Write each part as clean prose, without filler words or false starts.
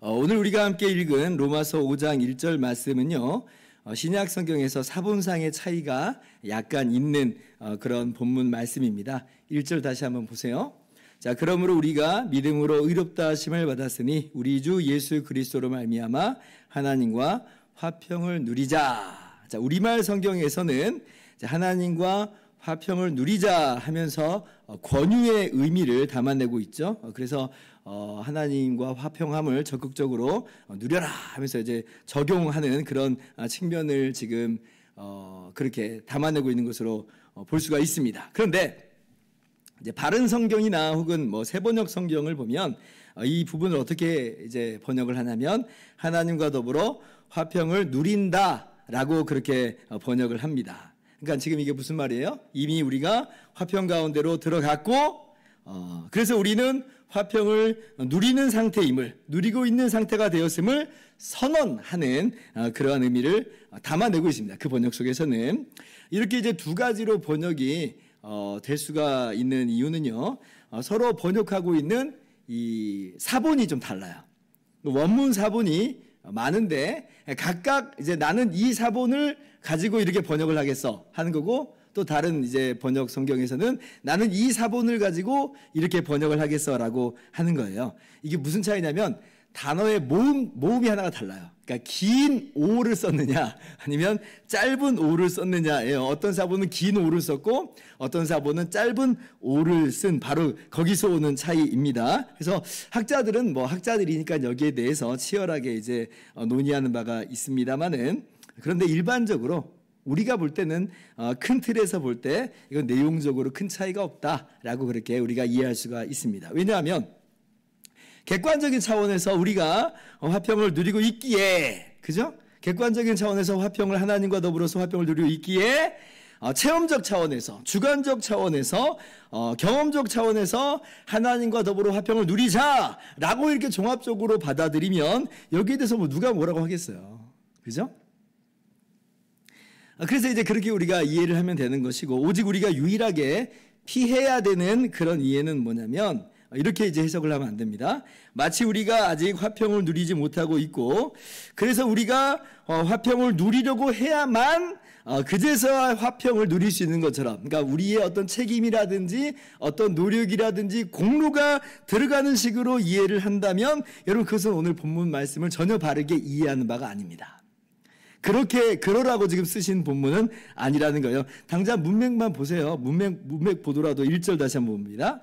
오늘 우리가 함께 읽은 로마서 5장 1절 말씀은요, 신약 성경에서 사본상의 차이가 약간 있는 그런 본문 말씀입니다. 1절 다시 한번 보세요. 자, 그러므로 우리가 믿음으로 의롭다 하심을 받았으니 우리 주 예수 그리스도로 말미암아 하나님과 화평을 누리자. 자, 우리말 성경에서는 하나님과 화평을 누리자 하면서 권유의 의미를 담아내고 있죠. 그래서 하나님과 화평함을 적극적으로 누려라 하면서 이제 적용하는 그런 측면을 지금 그렇게 담아내고 있는 것으로 볼 수가 있습니다. 그런데 이제 바른 성경이나 혹은 세번역 성경을 보면 이 부분을 어떻게 이제 번역을 하냐면 하나님과 더불어 화평을 누린다라고 그렇게 번역을 합니다. 그러니까 지금 이게 무슨 말이에요? 이미 우리가 화평 가운데로 들어갔고 그래서 우리는 화평을 누리는 상태임을, 누리고 있는 상태가 되었음을 선언하는 그러한 의미를 담아내고 있습니다. 그 번역 속에서는 이렇게 이제 두 가지로 번역이 될 수가 있는 이유는요, 서로 번역하고 있는 이 사본이 좀 달라요. 원문 사본이 많은데 각각 이제 나는 이 사본을 가지고 이렇게 번역을 하겠어 하는 거고, 또 다른 이제 번역 성경에서는 나는 이 사본을 가지고 이렇게 번역을 하겠어라고 하는 거예요. 이게 무슨 차이냐면 단어의 모음이 하나가 달라요. 그러니까 긴 오를 썼느냐 아니면 짧은 오를 썼느냐예요. 어떤 사본은 긴 오를 썼고 어떤 사본은 짧은 오를 쓴 바로 거기서 오는 차이입니다. 그래서 학자들은 학자들이니까 여기에 대해서 치열하게 이제 논의하는 바가 있습니다만은, 그런데 일반적으로 우리가 볼 때는 큰 틀에서 볼 때 이건 내용적으로 큰 차이가 없다라고 그렇게 우리가 이해할 수가 있습니다. 왜냐하면 객관적인 차원에서 우리가 화평을 누리고 있기에, 그죠? 객관적인 차원에서 화평을, 하나님과 더불어서 화평을 누리고 있기에 체험적 차원에서, 주관적 차원에서, 경험적 차원에서 하나님과 더불어 화평을 누리자라고 이렇게 종합적으로 받아들이면 여기에 대해서 누가 뭐라고 하겠어요. 그죠? 그래서 이제 그렇게 우리가 이해를 하면 되는 것이고, 오직 우리가 유일하게 피해야 되는 그런 이해는 뭐냐면 이렇게 이제 해석을 하면 안 됩니다. 마치 우리가 아직 화평을 누리지 못하고 있고, 그래서 우리가 화평을 누리려고 해야만 그제서야 화평을 누릴 수 있는 것처럼, 그러니까 우리의 어떤 책임이라든지 어떤 노력이라든지 공로가 들어가는 식으로 이해를 한다면 여러분, 그것은 오늘 본문 말씀을 전혀 바르게 이해하는 바가 아닙니다. 그렇게 그러라고 지금 쓰신 본문은 아니라는 거예요. 당장 문맥만 보세요. 문맥 보더라도 1절 다시 한번 봅니다.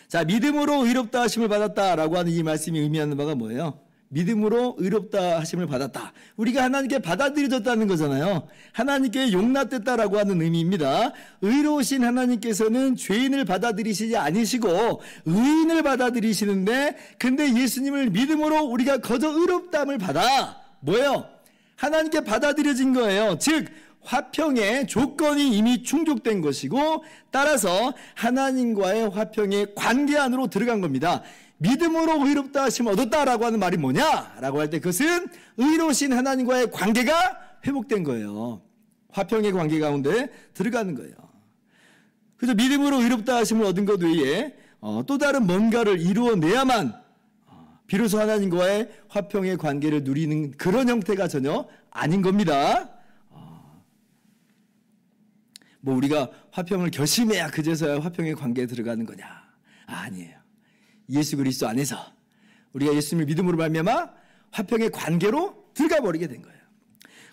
자, 믿음으로 의롭다 하심을 받았다라고 하는 이 말씀이 의미하는 바가 뭐예요? 믿음으로 의롭다 하심을 받았다. 우리가 하나님께 받아들여졌다는 거잖아요. 하나님께 용납됐다라고 하는 의미입니다. 의로우신 하나님께서는 죄인을 받아들이시지 않으시고 의인을 받아들이시는데, 근데 예수님을 믿음으로 우리가 거저 의롭다함을 받아 뭐예요? 하나님께 받아들여진 거예요. 즉 화평의 조건이 이미 충족된 것이고, 따라서 하나님과의 화평의 관계 안으로 들어간 겁니다. 믿음으로 의롭다 하심을 얻었다라고 하는 말이 뭐냐라고 할 때 그것은 의로우신 하나님과의 관계가 회복된 거예요. 화평의 관계 가운데 들어가는 거예요. 그래서 믿음으로 의롭다 하심을 얻은 것 외에 또 다른 뭔가를 이루어내야만 비로소 하나님과의 화평의 관계를 누리는 그런 형태가 전혀 아닌 겁니다. 우리가 화평을 결심해야 그제서야 화평의 관계에 들어가는 거냐? 아니에요. 예수 그리스도 안에서 우리가 예수님을 믿음으로 말미암아 화평의 관계로 들어가 버리게 된 거예요.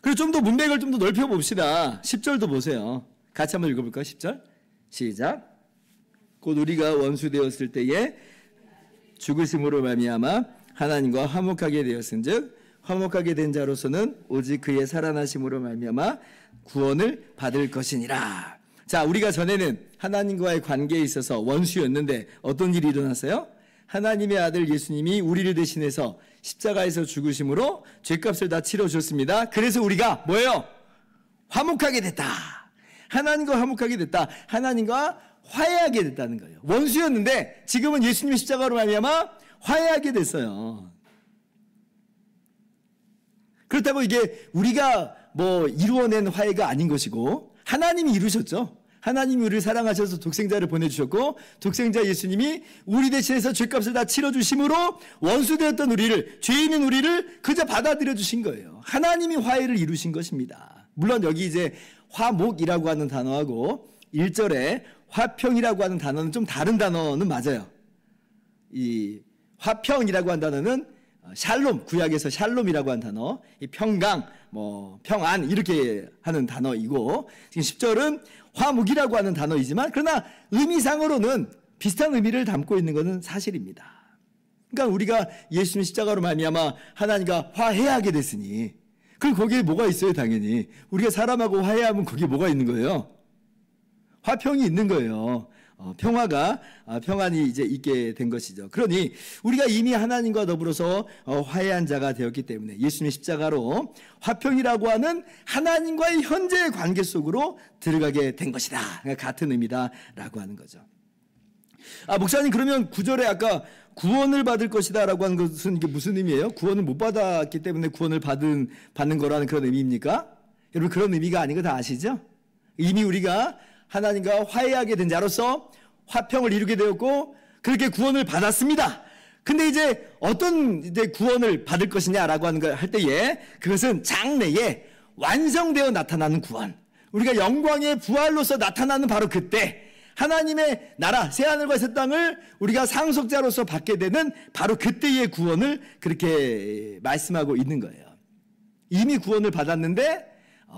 그리고 좀 더 문맥을 좀 더 넓혀 봅시다. 10절도 보세요. 같이 한번 읽어볼까요? 10절 시작. 곧 우리가 원수 되었을 때에 죽으심으로 말미암아 하나님과 화목하게 되었은즉 화목하게 된 자로서는 오직 그의 살아나심으로 말미암아 구원을 받을 것이니라. 자, 우리가 전에는 하나님과의 관계에 있어서 원수였는데 어떤 일이 일어났어요? 하나님의 아들 예수님이 우리를 대신해서 십자가에서 죽으심으로 죄값을 다 치러주셨습니다. 그래서 우리가 뭐예요? 화목하게 됐다. 하나님과 화목하게 됐다. 하나님과 화해하게 됐다는 거예요. 원수였는데 지금은 예수님의 십자가로 말미암아 화해하게 됐어요. 그렇다고 이게 우리가 이루어낸 화해가 아닌 것이고, 하나님이 이루셨죠. 하나님이 우리를 사랑하셔서 독생자를 보내주셨고 독생자 예수님이 우리 대신해서 죄값을 다 치러주심으로 원수되었던 우리를, 죄 있는 우리를 그저 받아들여 주신 거예요. 하나님이 화해를 이루신 것입니다. 물론 여기 이제 화목이라고 하는 단어하고 1절에 화평이라고 하는 단어는 좀 다른 단어는 맞아요. 이 화평이라고 하는 단어는 샬롬, 구약에서 샬롬이라고 하는 단어, 이 평강, 평안 이렇게 하는 단어이고, 지금 10절은 화목이라고 하는 단어이지만 그러나 의미상으로는 비슷한 의미를 담고 있는 것은 사실입니다. 그러니까 우리가 예수님 십자가로 말미암아 하나님과 화해하게 됐으니, 그럼 거기에 뭐가 있어요? 당연히 우리가 사람하고 화해하면 거기에 뭐가 있는 거예요? 화평이 있는 거예요. 평안이 이제 있게 된 것이죠. 그러니 우리가 이미 하나님과 더불어서 화해한 자가 되었기 때문에 예수님의 십자가로 화평이라고 하는 하나님과의 현재의 관계 속으로 들어가게 된 것이다. 그러니까 같은 의미다라고 하는 거죠. 목사님, 그러면 9절에 아까 구원을 받을 것이다 라고 하는 것은 이게 무슨 의미예요? 구원을 못 받았기 때문에 구원을 받는 거라는 그런 의미입니까? 여러분, 그런 의미가 아닌 거 다 아시죠? 이미 우리가 하나님과 화해하게 된 자로서 화평을 이루게 되었고 그렇게 구원을 받았습니다. 근데 이제 어떤 구원을 받을 것이냐라고 하는 걸 할 때에 그것은 장래에 완성되어 나타나는 구원, 우리가 영광의 부활로서 나타나는 바로 그때 하나님의 나라 새하늘과 새 땅을 우리가 상속자로서 받게 되는 바로 그때의 구원을 그렇게 말씀하고 있는 거예요. 이미 구원을 받았는데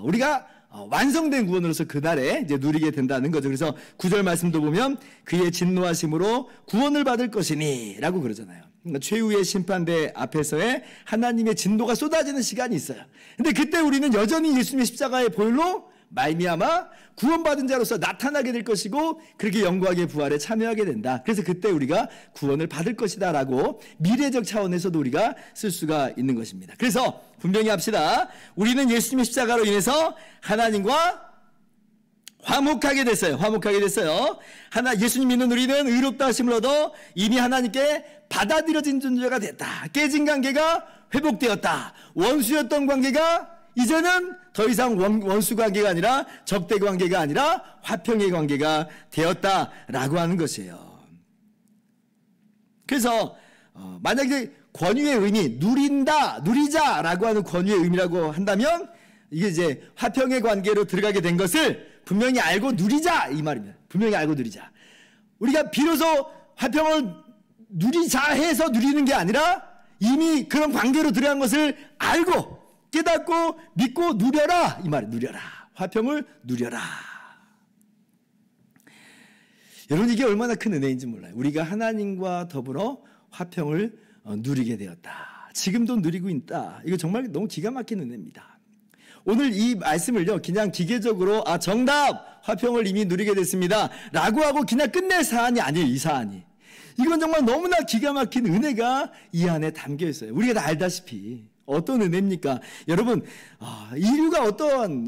우리가 완성된 구원으로서 그날에 이제 누리게 된다는 거죠. 그래서 9절 말씀도 보면 그의 진노하심으로 구원을 받을 것이니 라고 그러잖아요. 그러니까 최후의 심판대 앞에서의 하나님의 진노가 쏟아지는 시간이 있어요. 근데 그때 우리는 여전히 예수님의 십자가의 보혈로 말미암아 구원받은 자로서 나타나게 될 것이고 그렇게 영광의 부활에 참여하게 된다. 그래서 그때 우리가 구원을 받을 것이다 라고 미래적 차원에서도 우리가 쓸 수가 있는 것입니다. 그래서 분명히 합시다. 우리는 예수님의 십자가로 인해서 하나님과 화목하게 됐어요. 예수님 믿는 우리는 의롭다 하심을 얻어 이미 하나님께 받아들여진 존재가 됐다. 깨진 관계가 회복되었다. 원수였던 관계가 이제는 더 이상 원수 관계가 아니라 적대 관계가 아니라 화평의 관계가 되었다라고 하는 것이에요. 그래서 만약에 권유의 의미, 누리자라고 하는 권유의 의미라고 한다면 이게 이제 화평의 관계로 들어가게 된 것을 분명히 알고 누리자 이 말입니다. 분명히 알고 누리자. 우리가 비로소 화평을 누리자 해서 누리는 게 아니라 이미 그런 관계로 들어간 것을 알고 깨닫고 믿고 누려라 이 말이에요. 누려라. 화평을 누려라. 여러분, 이게 얼마나 큰 은혜인지 몰라요. 우리가 하나님과 더불어 화평을 누리게 되었다. 지금도 누리고 있다. 이거 정말 너무 기가 막힌 은혜입니다. 오늘 이 말씀을요 그냥 기계적으로 정답 화평을 이미 누리게 됐습니다 라고 하고 그냥 끝낼 사안이 아니에요. 이 사안이 이건 정말 너무나 기가 막힌 은혜가 이 안에 담겨 있어요. 우리가 다 알다시피 어떤 은혜입니까? 여러분, 인류가 어떤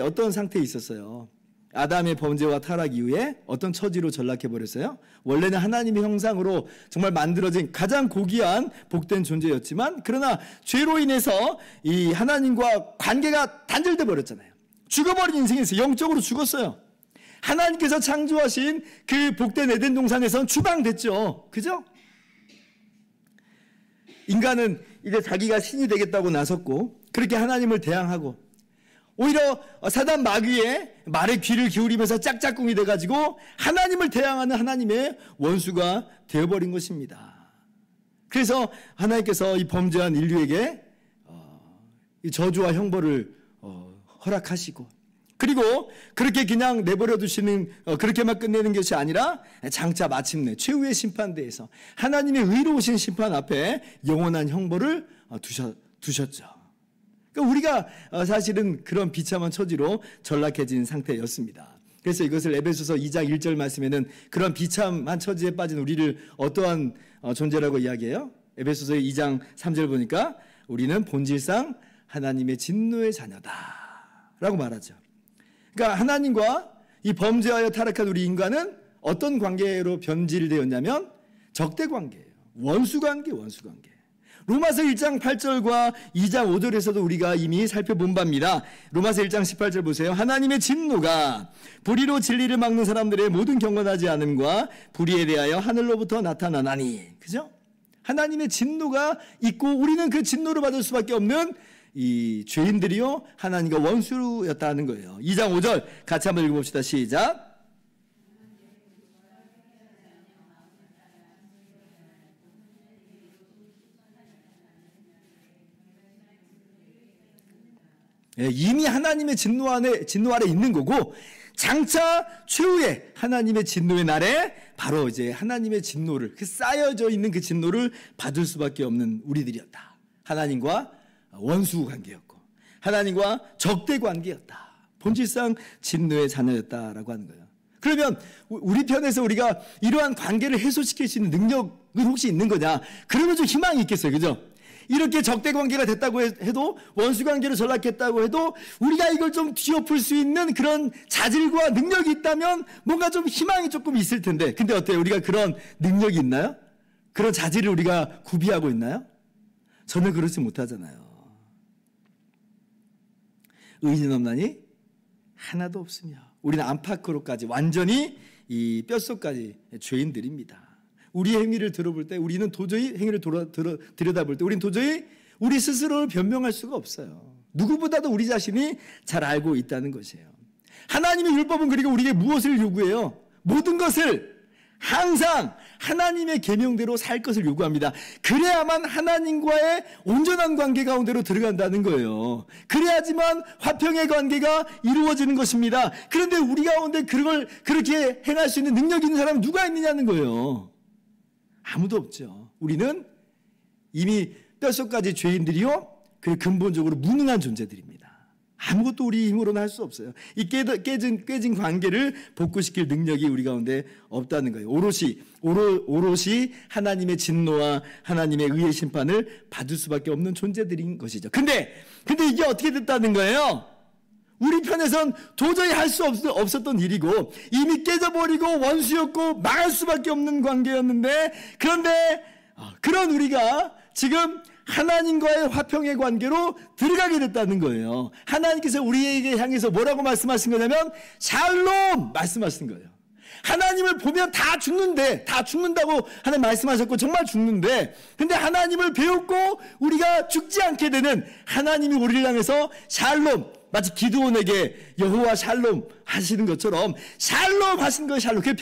어떤 상태에 있었어요? 아담의 범죄와 타락 이후에 어떤 처지로 전락해버렸어요? 원래는 하나님의 형상으로 정말 만들어진 가장 고귀한 복된 존재였지만 그러나 죄로 인해서 이 하나님과 관계가 단절돼 버렸잖아요. 죽어버린 인생에서 영적으로 죽었어요. 하나님께서 창조하신 그 복된 에덴 동산에서는 추방됐죠. 그죠? 인간은 이제 자기가 신이 되겠다고 나섰고 그렇게 하나님을 대항하고 오히려 사단 마귀의 말에 귀를 기울이면서 짝짝꿍이 돼가지고 하나님을 대항하는 하나님의 원수가 되어버린 것입니다. 그래서 하나님께서 이 범죄한 인류에게 이 저주와 형벌을 허락하시고 그리고 그렇게 그냥 내버려 두시는 그렇게만 끝내는 것이 아니라 장차 마침내 최후의 심판대에서 하나님의 의로우신 심판 앞에 영원한 형벌을 두셨죠. 그러니까 우리가 사실은 그런 비참한 처지로 전락해진 상태였습니다. 그래서 이것을 에베소서 2장 1절 말씀에는 그런 비참한 처지에 빠진 우리를 어떠한 존재라고 이야기해요? 에베소서 2장 3절 보니까 우리는 본질상 하나님의 진노의 자녀다 라고 말하죠. 그러니까 하나님과 이 범죄하여 타락한 우리 인간은 어떤 관계로 변질되었냐면 적대 관계예요. 원수 관계. 로마서 1장 8절과 2장 5절에서도 우리가 이미 살펴본 바입니다. 로마서 1장 18절 보세요. 하나님의 진노가 불의로 진리를 막는 사람들의 모든 경건하지 않음과 불의에 대하여 하늘로부터 나타나나니. 그죠? 하나님의 진노가 있고 우리는 그 진노를 받을 수밖에 없는 이 죄인들이요 하나님과 원수였다는 거예요. 2장 5절 같이 한번 읽어봅시다. 시작. 이미 하나님의 진노 아래 있는 거고, 장차 최후의 하나님의 진노의 날에 바로 이제 하나님의 진노를, 그 쌓여져 있는 그 진노를 받을 수밖에 없는 우리들이었다. 하나님과 원수 관계였고 하나님과 적대 관계였다. 본질상 진노의 자녀였다라고 하는 거예요. 그러면 우리 편에서 우리가 이러한 관계를 해소시킬 수 있는 능력은 혹시 있는 거냐? 그러면 좀 희망이 있겠어요. 그죠? 이렇게 적대 관계가 됐다고 해도, 원수 관계로 전락했다고 해도 우리가 이걸 좀 뒤엎을 수 있는 그런 자질과 능력이 있다면 뭔가 좀 희망이 조금 있을 텐데, 근데 어때요? 우리가 그런 능력이 있나요? 그런 자질을 우리가 구비하고 있나요? 전혀 그렇지 못하잖아요. 의인은 없나니? 하나도 없으며 우리는 안팎으로까지 완전히 이 뼛속까지 죄인들입니다. 우리의 행위를 들어볼 때, 우리는 도저히 행위를 들여다볼 때 우리는 도저히 우리 스스로를 변명할 수가 없어요. 누구보다도 우리 자신이 잘 알고 있다는 것이에요. 하나님의 율법은 그리고 우리에게 무엇을 요구해요? 모든 것을 항상 하나님의 계명대로 살 것을 요구합니다. 그래야만 하나님과의 온전한 관계 가운데로 들어간다는 거예요. 그래야지만 화평의 관계가 이루어지는 것입니다. 그런데 우리 가운데 그걸 그렇게 행할 수 있는 능력 있는 사람은 누가 있느냐는 거예요. 아무도 없죠. 우리는 이미 뼛속까지 죄인들이요, 그 근본적으로 무능한 존재들입니다. 아무것도 우리 힘으로는 할 수 없어요. 이 깨진 관계를 복구시킬 능력이 우리 가운데 없다는 거예요. 오롯이 하나님의 진노와 하나님의 의의 심판을 받을 수밖에 없는 존재들인 것이죠. 근데 이게 어떻게 됐다는 거예요? 우리 편에선 도저히 할 수 없었던 일이고, 이미 깨져버리고 원수였고 망할 수밖에 없는 관계였는데, 그런데 그런 우리가 지금 하나님과의 화평의 관계로 들어가게 됐다는 거예요. 하나님께서 우리에게 향해서 뭐라고 말씀하신 거냐면 샬롬 말씀하신 거예요. 하나님을 보면 다 죽는다고 하나님 말씀하셨고 정말 죽는데, 근데 하나님을 배웠고 우리가 죽지 않게 되는 하나님이 우리를 향해서 샬롬, 마치 기드온에게 여호와 샬롬 하시는 것처럼 샬롬 하신 것이 샬롬, 그게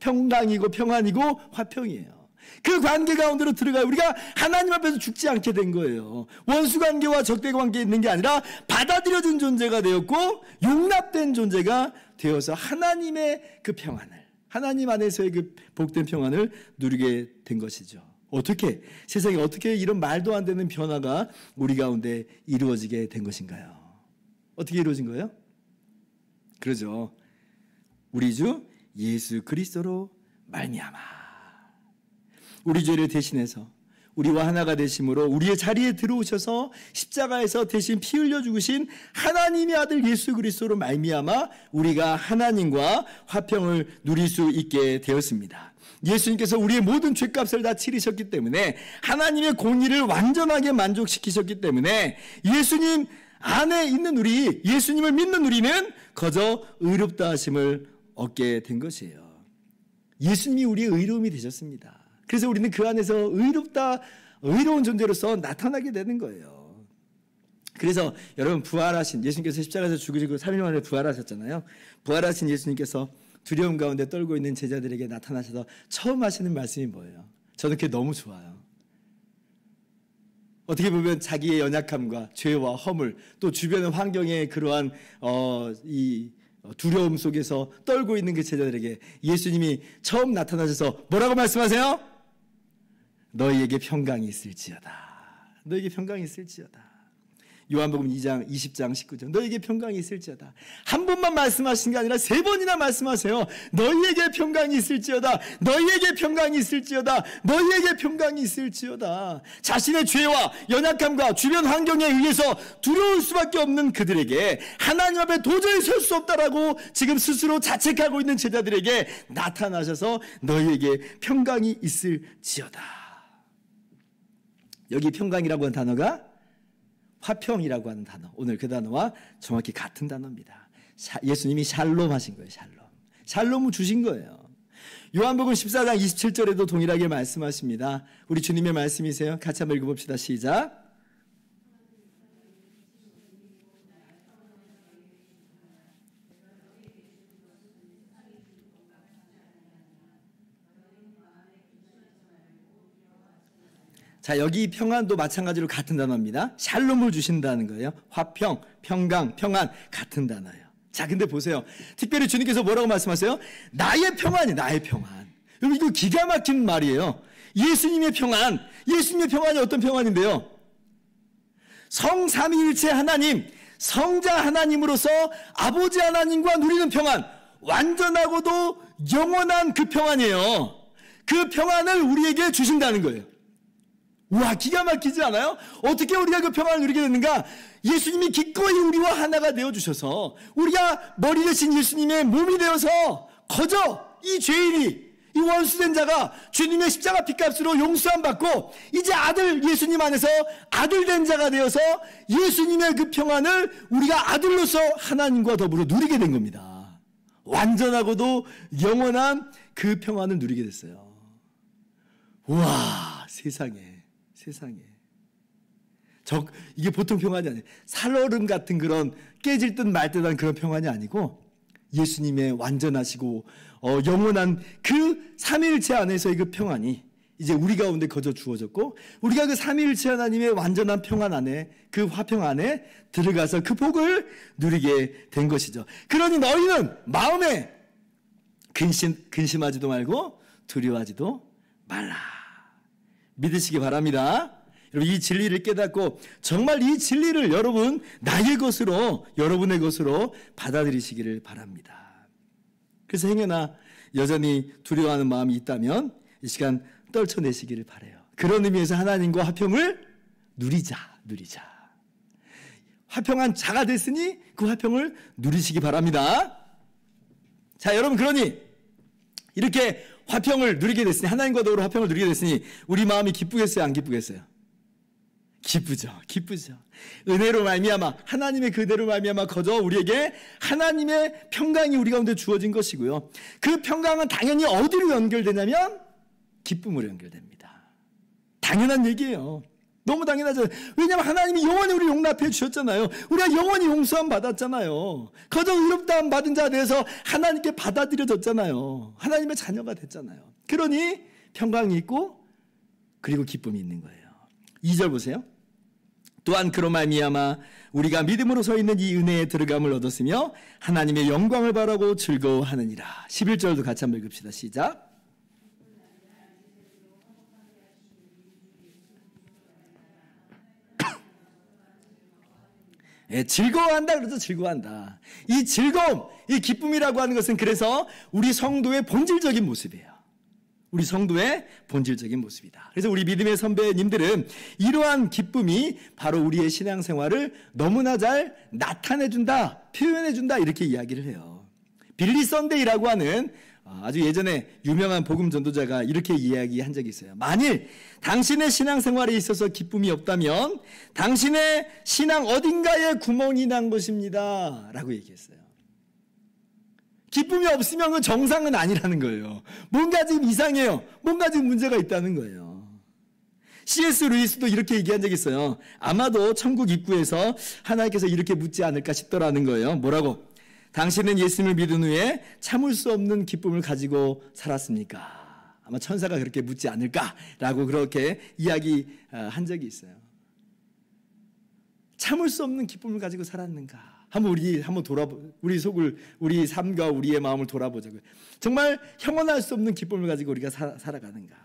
평강이고 평안이고 화평이에요. 그 관계 가운데로 들어가요. 우리가 하나님 앞에서 죽지 않게 된 거예요. 원수 관계와 적대 관계에 있는 게 아니라 받아들여진 존재가 되었고 용납된 존재가 되어서 하나님의 그 평안을, 하나님 안에서의 그 복된 평안을 누리게 된 것이죠. 어떻게, 세상에 어떻게 이런 말도 안 되는 변화가 우리 가운데 이루어지게 된 것인가요? 어떻게 이루어진 거예요? 그러죠. 우리 주 예수 그리스도로 말미암아. 우리 죄를 대신해서 우리와 하나가 되심으로 우리의 자리에 들어오셔서 십자가에서 대신 피 흘려 죽으신 하나님의 아들 예수 그리스도로 말미암아 우리가 하나님과 화평을 누릴 수 있게 되었습니다. 예수님께서 우리의 모든 죄값을 다 치르셨기 때문에, 하나님의 공의를 완전하게 만족시키셨기 때문에 예수님 안에 있는 우리, 예수님을 믿는 우리는 거저 의롭다 하심을 얻게 된 것이에요. 예수님이 우리의 의로움이 되셨습니다. 그래서 우리는 그 안에서 의로운 존재로서 나타나게 되는 거예요. 그래서 여러분, 부활하신 예수님께서 십자가에서 죽으시고 3일 만에 부활하셨잖아요. 부활하신 예수님께서 두려움 가운데 떨고 있는 제자들에게 나타나셔서 처음 하시는 말씀이 뭐예요? 저는 그게 너무 좋아요. 어떻게 보면 자기의 연약함과 죄와 허물, 또 주변의 환경의 그러한 이 두려움 속에서 떨고 있는 그 제자들에게 예수님이 처음 나타나셔서 뭐라고 말씀하세요? 너희에게 평강이 있을지어다. 너희에게 평강이 있을지어다. 요한복음 2장 20장 19절, 너희에게 평강이 있을지어다. 한 번만 말씀하신 게 아니라 3번이나 말씀하세요. 너희에게 평강이 있을지어다. 너희에게 평강이 있을지어다. 너희에게 평강이 있을지어다. 자신의 죄와 연약함과 주변 환경에 의해서 두려울 수밖에 없는 그들에게, 하나님 앞에 도저히 설 수 없다라고 지금 스스로 자책하고 있는 제자들에게 나타나셔서 너희에게 평강이 있을지어다. 여기 평강이라고 하는 단어가 화평이라고 하는 단어, 오늘 그 단어와 정확히 같은 단어입니다. 예수님이 샬롬 하신 거예요. 샬롬을 주신 거예요. 요한복음 14장 27절에도 동일하게 말씀하십니다. 우리 주님의 말씀이세요. 같이 한번 읽어봅시다. 시작. 자, 여기 평안도 마찬가지로 같은 단어입니다. 샬롬을 주신다는 거예요. 화평, 평강, 평안 같은 단어예요. 자, 근데 보세요. 특별히 주님께서 뭐라고 말씀하세요? 나의 평안이 나의 평안. 여러분, 이거 기가 막힌 말이에요. 예수님의 평안이 어떤 평안인데요? 성삼위일체 하나님, 성자 하나님으로서 아버지 하나님과 누리는 평안, 완전하고도 영원한 그 평안이에요. 그 평안을 우리에게 주신다는 거예요. 와, 기가 막히지 않아요? 어떻게 우리가 그 평안을 누리게 됐는가? 예수님이 기꺼이 우리와 하나가 되어주셔서 우리가 머리 대신 예수님의 몸이 되어서 거저 이 죄인이, 이 원수된 자가 주님의 십자가 핏값으로 용서함 받고 이제 아들, 예수님 안에서 아들 된 자가 되어서 예수님의 그 평안을 우리가 아들로서 하나님과 더불어 누리게 된 겁니다. 완전하고도 영원한 그 평안을 누리게 됐어요. 와, 세상에. 이게 보통 평안이 아니에요. 살얼음 같은 그런 깨질 듯 말 듯한 그런 평안이 아니고 예수님의 완전하시고 영원한 그 삼위일체 안에서의 그 평안이 이제 우리 가운데 거저 주어졌고 우리가 그 삼위일체 하나님의 완전한 평안 안에 그 화평 안에 들어가서 그 복을 누리게 된 것이죠. 그러니 너희는 마음에 근심하지도 말고 두려워하지도 말라. 믿으시기 바랍니다. 여러분, 이 진리를 깨닫고 정말 이 진리를 여러분 나의 것으로, 여러분의 것으로 받아들이시기를 바랍니다. 그래서 행여나 여전히 두려워하는 마음이 있다면 이 시간 떨쳐내시기를 바라요. 그런 의미에서 하나님과 화평을 누리자. 화평한 자가 됐으니 그 화평을 누리시기 바랍니다. 자, 여러분, 그러니 이렇게 화평을 누리게 됐으니, 하나님과 더불어 화평을 누리게 됐으니 우리 마음이 기쁘겠어요, 안 기쁘겠어요? 기쁘죠. 은혜로 말미암아, 하나님의 그대로 말미암아 거저 우리에게 하나님의 평강이 우리 가운데 주어진 것이고요. 그 평강은 당연히 어디로 연결되냐면 기쁨으로 연결됩니다. 당연한 얘기예요. 너무 당연하죠. 왜냐하면 하나님이 영원히 우리 용납해 주셨잖아요. 우리가 영원히 용서함 받았잖아요. 거저 의롭다함 받은 자에 대해서 하나님께 받아들여졌잖아요. 하나님의 자녀가 됐잖아요. 그러니 평강이 있고 그리고 기쁨이 있는 거예요. 2절 보세요. 또한 그로 말미암아 우리가 믿음으로 서 있는 이 은혜에 들어감을 얻었으며 하나님의 영광을 바라고 즐거워하느니라. 11절도 같이 한번 읽읍시다. 시작. 즐거워한다 그러죠. 즐거워한다. 이 즐거움, 이 기쁨이라고 하는 것은 그래서 우리 성도의 본질적인 모습이에요. 우리 성도의 본질적인 모습이다. 그래서 우리 믿음의 선배님들은 이러한 기쁨이 바로 우리의 신앙생활을 너무나 잘 나타내준다, 표현해준다 이렇게 이야기를 해요. 빌리 선데이라고 하는 아주 예전에 유명한 복음 전도자가 이렇게 이야기한 적이 있어요. 만일 당신의 신앙생활에 있어서 기쁨이 없다면 당신의 신앙 어딘가에 구멍이 난 것입니다 라고 얘기했어요. 기쁨이 없으면 그 정상은 아니라는 거예요. 뭔가 지금 이상해요. 뭔가 지금 문제가 있다는 거예요. C.S. 루이스도 이렇게 얘기한 적이 있어요. 아마도 천국 입구에서 하나님께서 이렇게 묻지 않을까 싶더라는 거예요. 뭐라고? 당신은 예수님을 믿은 후에 참을 수 없는 기쁨을 가지고 살았습니까? 아마 천사가 그렇게 묻지 않을까라고 그렇게 이야기한 적이 있어요. 참을 수 없는 기쁨을 가지고 살았는가? 우리 속을, 우리 삶과 우리의 마음을 돌아보자고요. 정말 형언할 수 없는 기쁨을 가지고 우리가 살아가는가?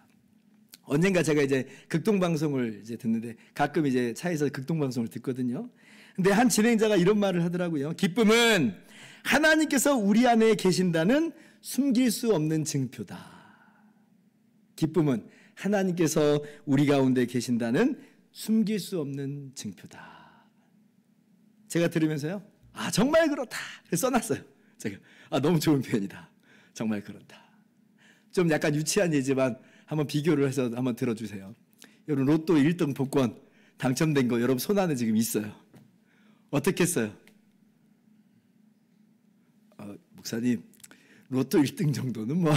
언젠가 제가 이제 극동방송을 이제 듣는데 가끔 이제 차에서 극동방송을 듣거든요. 근데 한 진행자가 이런 말을 하더라고요. 기쁨은 하나님께서 우리 안에 계신다는 숨길 수 없는 증표다. 기쁨은 하나님께서 우리 가운데 계신다는 숨길 수 없는 증표다. 제가 들으면서요. 정말 그렇다. 써놨어요. 제가 너무 좋은 표현이다. 정말 그렇다. 좀 약간 유치한 예지만 한번 비교를 해서 한번 들어주세요. 여러분 로또 1등 복권 당첨된 거 여러분 손 안에 지금 있어요. 어떻게 했어요? 목사님 로또 1등 정도는 뭐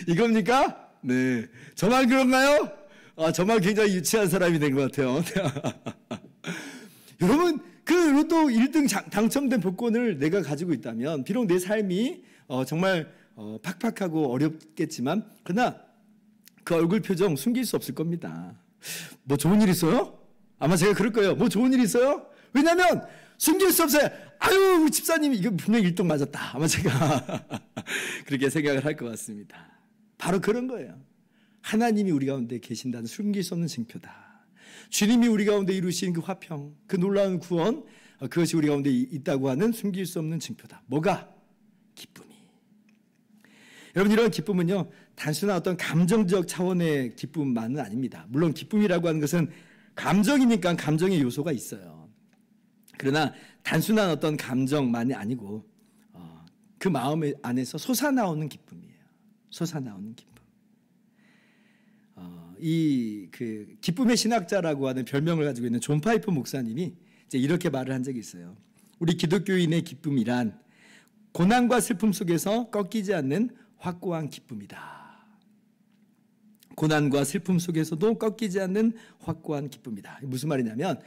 이겁니까? 네, 저만 그런가요? 저만 굉장히 유치한 사람이 된 것 같아요. 여러분 그 로또 1등 당첨된 복권을 내가 가지고 있다면 비록 내 삶이 정말 팍팍하고 어렵겠지만 그러나 그 얼굴 표정 숨길 수 없을 겁니다. 뭐 좋은 일 있어요? 아마 제가 그럴 거예요. 뭐 좋은 일 있어요? 왜냐하면 숨길 수 없어요. 아유 우리 집사님이 이거 분명 1등 맞았다. 아마 제가 그렇게 생각을 할 것 같습니다. 바로 그런 거예요. 하나님이 우리 가운데 계신다는 숨길 수 없는 증표다. 주님이 우리 가운데 이루신 그 화평, 그 놀라운 구원, 그것이 우리 가운데 있다고 하는 숨길 수 없는 증표다. 뭐가? 기쁨이. 여러분 이런 기쁨은요 단순한 어떤 감정적 차원의 기쁨만은 아닙니다. 물론 기쁨이라고 하는 것은 감정이니까 감정의 요소가 있어요. 그러나 단순한 어떤 감정만이 아니고 그 마음 안에서 솟아나오는 기쁨이에요. 솟아나오는 기쁨. 이 그 기쁨의 신학자라고 하는 별명을 가지고 있는 존 파이프 목사님이 이제 이렇게 말을 한 적이 있어요. 우리 기독교인의 기쁨이란 고난과 슬픔 속에서 꺾이지 않는 확고한 기쁨이다. 고난과 슬픔 속에서도 꺾이지 않는 확고한 기쁨이다. 무슨 말이냐면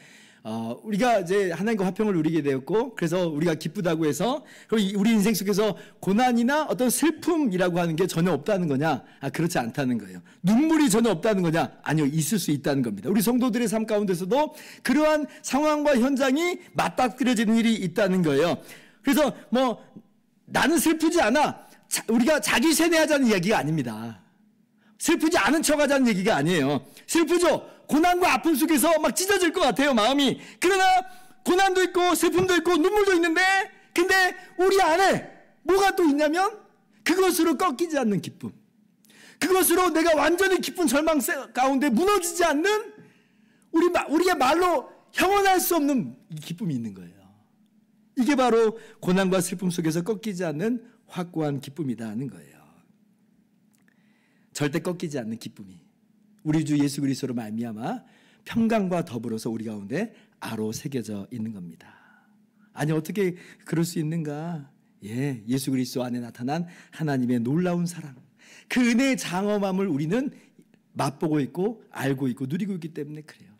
우리가 이제 하나님과 화평을 누리게 되었고 그래서 우리가 기쁘다고 해서 우리 인생 속에서 고난이나 어떤 슬픔이라고 하는 게 전혀 없다는 거냐? 그렇지 않다는 거예요. 눈물이 전혀 없다는 거냐? 아니요, 있을 수 있다는 겁니다. 우리 성도들의 삶 가운데서도 그러한 상황과 현장이 맞닥뜨려지는 일이 있다는 거예요. 그래서 뭐 나는 슬프지 않아. 우리가 자기 세뇌하자는 이야기가 아닙니다. 슬프지 않은 척하자는 얘기가 아니에요. 슬프죠? 고난과 아픔 속에서 막 찢어질 것 같아요, 마음이. 그러나 고난도 있고 슬픔도 있고 눈물도 있는데 근데 우리 안에 뭐가 또 있냐면 그것으로 꺾이지 않는 기쁨. 그것으로 내가 완전히 깊은 절망 가운데 무너지지 않는 우리의 말로 형언할 수 없는 기쁨이 있는 거예요. 이게 바로 고난과 슬픔 속에서 꺾이지 않는 확고한 기쁨이다는 거예요. 절대 꺾이지 않는 기쁨이 우리 주 예수 그리스도로 말미암아 평강과 더불어서 우리 가운데 아로 새겨져 있는 겁니다. 아니 어떻게 그럴 수 있는가? 예수 그리스도 안에 나타난 하나님의 놀라운 사랑, 그 은혜의 장엄함을 우리는 맛보고 있고 알고 있고 누리고 있기 때문에 그래요.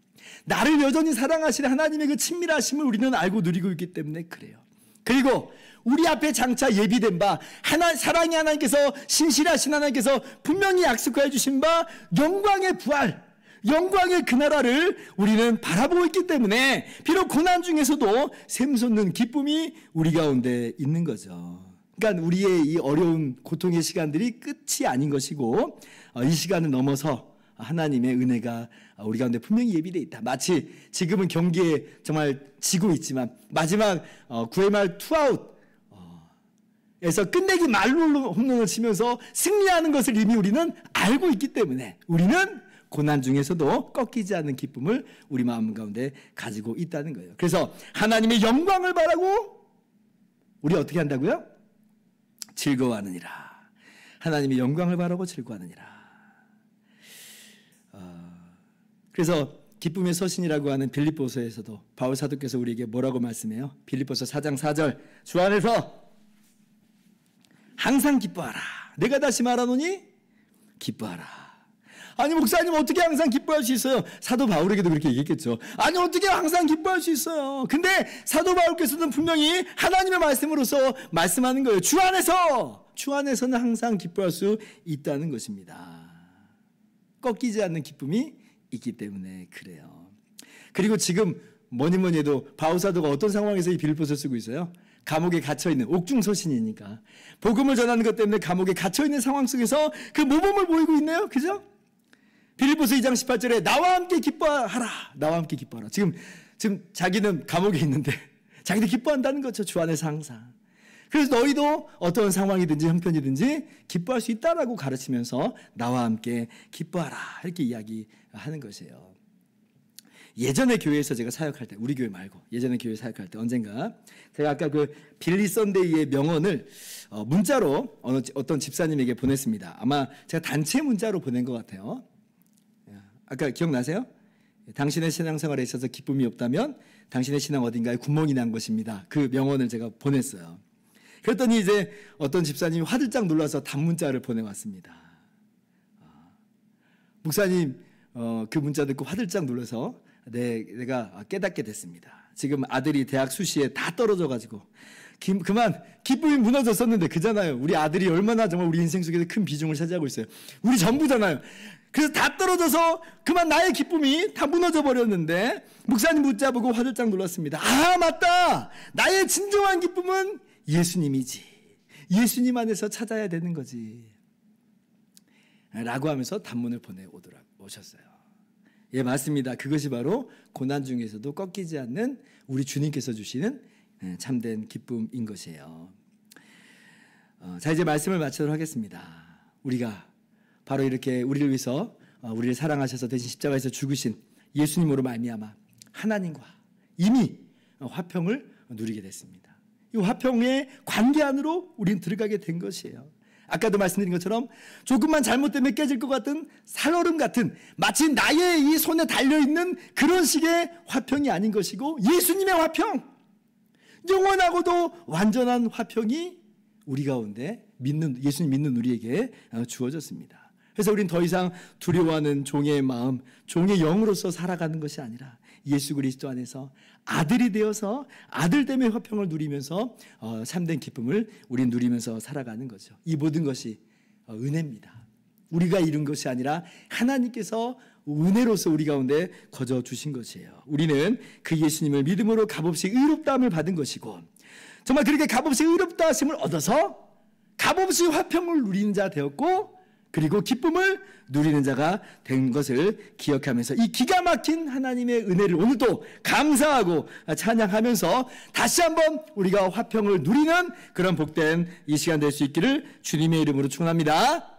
나를 여전히 사랑하시는 하나님의 그 친밀하심을 우리는 알고 누리고 있기 때문에 그래요. 그리고 우리 앞에 장차 예비된 바 사랑의 하나님께서 신실하신 하나님께서 분명히 약속하여 주신 바 영광의 부활, 영광의 그 나라를 우리는 바라보고 있기 때문에 비록 고난 중에서도 샘솟는 기쁨이 우리 가운데 있는 거죠. 그러니까 우리의 이 어려운 고통의 시간들이 끝이 아닌 것이고 이 시간을 넘어서 하나님의 은혜가 우리 가운데 분명히 예비되어 있다. 마치 지금은 경기에 정말 지고 있지만 마지막 9회 말 투아웃 에서 끝내기 말로 홈런을 치면서 승리하는 것을 이미 우리는 알고 있기 때문에 우리는 고난 중에서도 꺾이지 않는 기쁨을 우리 마음 가운데 가지고 있다는 거예요. 그래서 하나님의 영광을 바라고 우리 어떻게 한다고요? 즐거워하느니라. 하나님의 영광을 바라고 즐거워하느니라. 그래서 기쁨의 서신이라고 하는 빌립보서에서도 바울 사도께서 우리에게 뭐라고 말씀해요? 빌립보서 4장 4절 주 안에서 항상 기뻐하라. 내가 다시 말하노니 기뻐하라. 아니 목사님 어떻게 항상 기뻐할 수 있어요? 사도 바울에게도 그렇게 얘기했겠죠. 아니 어떻게 항상 기뻐할 수 있어요? 근데 사도 바울께서는 분명히 하나님의 말씀으로서 말씀하는 거예요. 주 안에서는 항상 기뻐할 수 있다는 것입니다. 꺾이지 않는 기쁨이 있기 때문에 그래요. 그리고 지금 뭐니 해도 바울 사도가 어떤 상황에서 이 빌립보서를 쓰고 있어요? 감옥에 갇혀있는 옥중서신이니까 복음을 전하는 것 때문에 감옥에 갇혀있는 상황 속에서 그 모범을 보이고 있네요. 그죠? 빌립보서 2장 18절에 나와 함께 기뻐하라. 나와 함께 기뻐하라. 지금 자기는 감옥에 있는데 자기도 기뻐한다는 거죠. 주 안에서 항상. 그래서 너희도 어떤 상황이든지 형편이든지 기뻐할 수 있다라고 가르치면서 나와 함께 기뻐하라. 이렇게 이야기하는 것이에요. 예전에 교회에서 제가 사역할 때, 우리 교회 말고 예전에 교회 사역할 때 언젠가 제가 아까 그 빌리 썬데이의 명언을 문자로 어떤 집사님에게 보냈습니다. 아마 제가 단체 문자로 보낸 것 같아요. 아까 기억나세요? 당신의 신앙생활에 있어서 기쁨이 없다면 당신의 신앙 어딘가에 구멍이 난 것입니다. 그 명언을 제가 보냈어요. 그랬더니 이제 어떤 집사님이 화들짝 놀라서 단문자를 보내왔습니다. 목사님, 그 문자 듣고 화들짝 놀라서 내가 깨닫게 됐습니다. 지금 아들이 대학 수시에 다 떨어져가지고 그만 기쁨이 무너졌었는데 그잖아요. 우리 아들이 얼마나 정말 우리 인생 속에서 큰 비중을 차지하고 있어요. 우리 전부잖아요. 그래서 다 떨어져서 그만 나의 기쁨이 다 무너져 버렸는데 목사님 문자 보고 화들짝 놀랐습니다. 아, 맞다. 나의 진정한 기쁨은 예수님이지. 예수님 안에서 찾아야 되는 거지. 라고 하면서 단문을 오셨어요. 예, 맞습니다. 그것이 바로 고난 중에서도 꺾이지 않는 우리 주님께서 주시는 참된 기쁨인 것이에요. 자, 이제 말씀을 마치도록 하겠습니다. 우리가 바로 이렇게 우리를 위해서 우리를 사랑하셔서 대신 십자가에서 죽으신 예수님으로 말미암아 하나님과 이미 화평을 누리게 됐습니다. 이 화평의 관계 안으로 우리는 들어가게 된 것이에요. 아까도 말씀드린 것처럼 조금만 잘못되면 깨질 것 같은 살얼음 같은 마치 나의 이 손에 달려있는 그런 식의 화평이 아닌 것이고 예수님의 화평, 영원하고도 완전한 화평이 우리 가운데 예수님 믿는 우리에게 주어졌습니다. 그래서 우리는 더 이상 두려워하는 종의 마음, 종의 영으로서 살아가는 것이 아니라 예수 그리스도 안에서 아들이 되어서 아들 때문에 화평을 누리면서 참된 기쁨을 우리는 누리면서 살아가는 거죠. 이 모든 것이 은혜입니다. 우리가 이룬 것이 아니라 하나님께서 은혜로서 우리 가운데 거저 주신 것이에요. 우리는 그 예수님을 믿음으로 값없이 의롭다함을 받은 것이고 정말 그렇게 값없이 의롭다 하심을 얻어서 값없이 화평을 누리는 자 되었고 그리고 기쁨을 누리는 자가 된 것을 기억하면서 이 기가 막힌 하나님의 은혜를 오늘도 감사하고 찬양하면서 다시 한번 우리가 화평을 누리는 그런 복된 이 시간 될 수 있기를 주님의 이름으로 축원합니다.